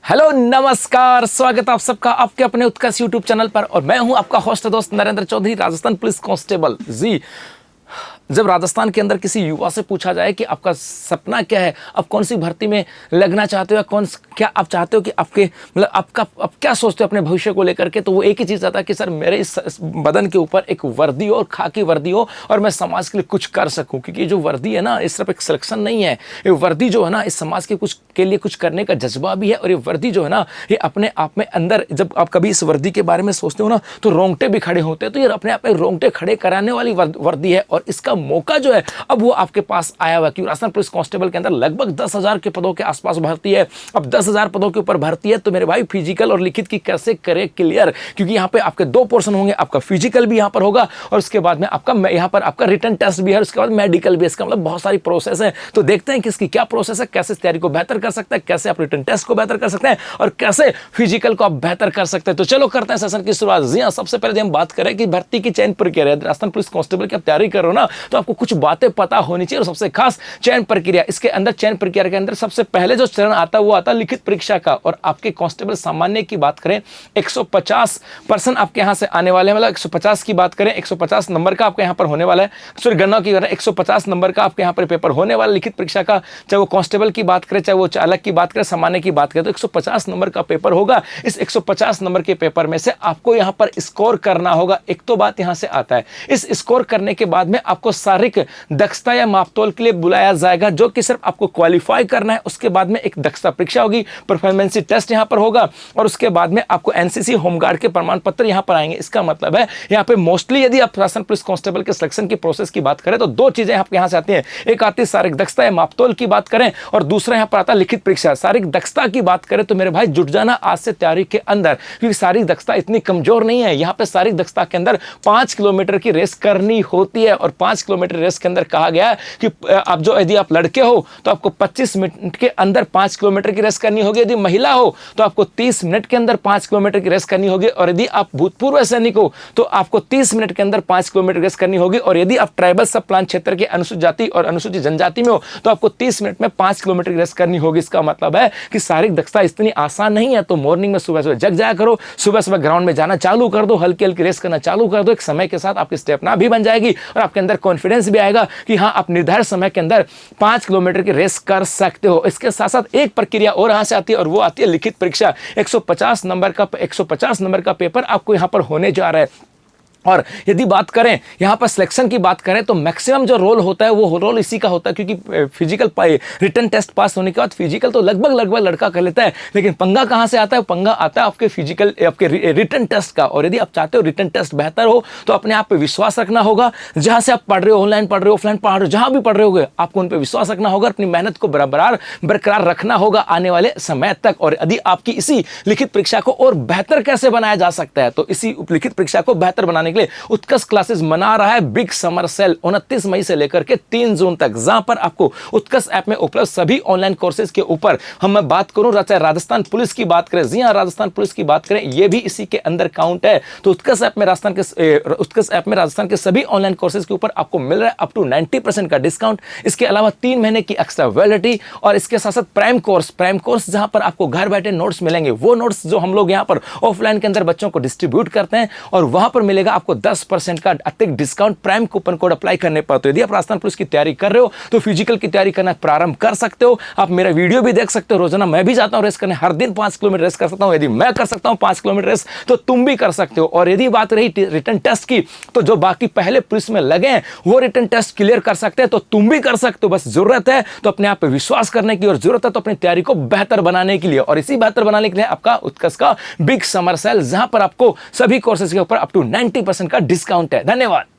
Hello नमस्कार, स्वागत आप सबका आपके अपने उत्कर्ष यूट्यूब चैनल पर। और मैं हूं आपका होस्ट दोस्त नरेंद्र चौधरी, राजस्थान पुलिस कांस्टेबल जी। जब राजस्थान के अंदर किसी युवा से पूछा जाए कि आपका सपना क्या है, आप कौन सी भर्ती में लगना चाहते हो, क्या आप चाहते हो कि आपके मतलब आप क्या सोचते हो अपने भविष्य को लेकर के, तो वो एक ही चीज़ आता है कि सर मेरे इस बदन के ऊपर एक वर्दी हो और खाकी वर्दी हो और मैं समाज के लिए कुछ कर सकूं। क्योंकि ये जो वर्दी है ना, इस तरफ एक सिलेक्शन नहीं है, ये वर्दी जो है ना इस समाज के लिए कुछ करने का जज्बा भी है। और ये वर्दी जो है ना, ये अपने आप में अंदर जब आप कभी इस वर्दी के बारे में सोचते हो ना, तो रोंगटे भी खड़े होते हैं। तो ये अपने आप में रोंगटे खड़े कराने वाली वर्दी है। और इसका मौका जो है अब वो आपके पास आया हुआ है, क्योंकि राजस्थान पुलिस कांस्टेबल के अंदर लगभग 10,000 के पदों के आसपास भर्ती है। अब 10,000 पदों के ऊपर भर्ती है, तो मेरे भाई फिजिकल और लिखित की कैसे करे क्लियर, क्योंकि यहाँ पे आपके 2 पोर्शन होंगे। आपका फिजिकल भी यहाँ पर होगा और उसके बाद में आपका यहाँ पर आपका रिटन टेस्ट भी है, उसके बाद मेडिकल भी। इसका मतलब बहुत सारी प्रोसेस है। तो देखते हैं कि इसकी क्या प्रोसेस है, कैसे तैयारी को बेहतर कर सकते हैं, कैसे आप रिटन टेस्ट को बेहतर कर सकते हैं और कैसे फिजिकल को आप बेहतर कर सकते हैं। तो चलो करते हैं सेशन की शुरुआत। जी हाँ, सबसे पहले हम बात करें कि भर्ती की चयन प्रक्रिया, राजस्थान पुलिस कांस्टेबल की आप तैयारी कर रहे हो ना, तो आपको कुछ बातें पता होनी चाहिए। और सबसे खास चयन प्रक्रिया, इसके अंदर चयन प्रक्रिया के अंदर सबसे पहले जो चरण आता है वो आता है लिखित परीक्षा का। और आपके कांस्टेबल सामान्य की बात करें, 150% आपके यहां से आने वाले हैं। मतलब 150 की बात करें, 150 नंबर का आपके यहां पर होने वाला है। सॉरी, गणना की करें 150 नंबर का आपके यहां पर पेपर होने वाला लिखित परीक्षा का। चाहे वो कांस्टेबल की बात करें, चाहे वो चालक की बात करें, सामान्य की बात करें, तो 150 नंबर का पेपर होगा। इस 150 नंबर के पेपर में से आपको यहां पर स्कोर करना होगा। एक तो बात यहां से आता है, इस स्कोर करने के बाद में आपको शारीरिक दक्षता या मापतोल के लिए बुलाया जाएगा, जो कि सिर्फ आपको क्वालिफाई करना है। उसके बाद में एक दक्षता परीक्षा होगी, परफॉर्मेंस टेस्ट यहां पर होगा। और उसके बाद में आपको एनसीसी होमगार्ड के प्रमाण पत्र यहां पर आएंगे। इसका मतलब है यहां पे मोस्टली यदि आप राजस्थान पुलिस कांस्टेबल के सिलेक्शन की प्रोसेस की बात करें तो 2 चीजें आपके यहां से आती हैं। एक आती है शारीरिक दक्षता या मापतोल की बात करें, और दूसरा यहां पर आता है लिखित परीक्षा। शारीरिक दक्षता की बात करें तो मेरे भाई जुट जाना आज से तैयारी के अंदर, क्योंकि शारीरिक दक्षता इतनी कमजोर नहीं है। यहां पे शारीरिक दक्षता के अंदर 5 किलोमीटर की रेस करनी होती है। और 5 किलोमीटर रेस के अंदर कहा गया है कि आप जो यदि आप लड़के हो तो आपको 25 मिनट के अंदर 5 किलोमीटर की रेस करनी होगी। यदि महिला हो तो आपको 30 मिनट के अंदर 5 किलोमीटर की रेस करनी होगी। और यदि आप भूतपूर्व सैनिक हो तो आपको 30 मिनट के अंदर 5 किलोमीटर रेस करनी होगी। और यदि आप ट्राइबल सब प्लान क्षेत्र के अनुसूचित जाति और अनुसूचित जनजाति में हो तो आपको 30 मिनट में 5 किलोमीटर की रेस करनी होगी। इसका मतलब है कि शारीरिक दक्षता इतनी आसान नहीं है। तो मॉर्निंग में सुबह सुबह जग जाया करो, सुबह सुबह ग्राउंड में जाना चालू कर दो, हल्की हल्की रेस करना चालू कर दो। एक समय के साथ आपकी स्टेमिना भी बन जाएगी और आपके अंदर कॉन्फिडेंस भी आएगा कि हाँ, आप निर्धारित समय के अंदर 5 किलोमीटर की रेस कर सकते हो। इसके साथ साथ एक प्रक्रिया और यहां से आती है और वो आती है लिखित परीक्षा। 150 नंबर का पेपर आपको यहां पर होने जा रहा है। और यदि बात करें यहाँ पर सिलेक्शन की बात करें तो मैक्सिमम जो रोल होता है वो रोल इसी का होता है, क्योंकि फिजिकल रिटन टेस्ट पास होने के बाद फिजिकल तो लगभग लड़का कर लेता है। लेकिन पंगा कहाँ से आता है? पंगा आता है आपके रिटन टेस्ट का। और यदि आप चाहते हो रिटन टेस्ट बेहतर हो तो अपने आप पे विश्वास रखना होगा। जहाँ से आप पढ़ रहे हो, ऑनलाइन पढ़ रहे हो, ऑफलाइन पढ़ रहे हो, जहाँ भी पढ़ रहे हो, आपको उन पर विश्वास रखना होगा। अपनी मेहनत को बरकरार रखना होगा आने वाले समय तक। और यदि आपकी इसी लिखित परीक्षा को और बेहतर कैसे बनाया जा सकता है, तो इसी लिखित परीक्षा को बेहतर बनाने के लिए उत्कर्ष क्लासेस मना रहा है बिग समर सेल 29 मई से लेकर के 3 जून तक, जहां पर आपको उत्कर्ष ऐप में उपलब्ध सभी ऑनलाइन कोर्सेज के ऊपर मैं बात करूं, चाहे राजस्थान पुलिस की बात करें, जी हां, राजस्थान पुलिस की बात करें, ये भी इसी के अंदर काउंट है। तो उत्कर्ष ऐप में राजस्थान के सभी ऑनलाइन कोर्सेज के ऊपर आपको मिल रहा है अप टू 90% का डिस्काउंट। इसके अलावा 3 महीने की एक्स्ट्रा वैलिडिटी और इसके साथ साथ प्राइम कोर्स जहां पर आपको घर बैठे नोट्स मिलेंगे। वो नोट्स जो हम लोग यहां पर ऑफलाइन के अंदर बच्चों को डिस्ट्रीब्यूट करते हैं, और वहां पर मिलेगा आपको 10% का अतिरिक्त discount prime coupon code apply करने पर। तो यदि आप राजस्थान पुलिस की तैयारी कर रहे हो तो फिजिकल की तैयारी करना प्रारंभ कर सकते हो। आप मेरा वीडियो भी देख सकते हो। रोजाना मैं भी जाता हूं रेस करने, हर दिन 5 किलोमीटर रेस कर सकता हूं। यदि मैं कर सकता हूं 5 किलोमीटर रेस तो तुम भी कर सकते हो। और यदि बात रही रिटन टेस्ट की, तो जो बाकी पहले पुलिस में लगे हैं वो रिटन टेस्ट क्लियर कर सकते हैं, तो तुम भी कर सकते हो। बस जरूरत है तो अपने आप पे विश्वास करने की, और जरूरत है तो अपनी तैयारी को बेहतर बनाने के लिए। और इसी बेहतर बनाने के लिए आपका उत्कर्ष का बिग समर सेल, जहां पर आपको सभी कोर्सेज के ऊपर अप टू 90% का डिस्काउंट है। धन्यवाद।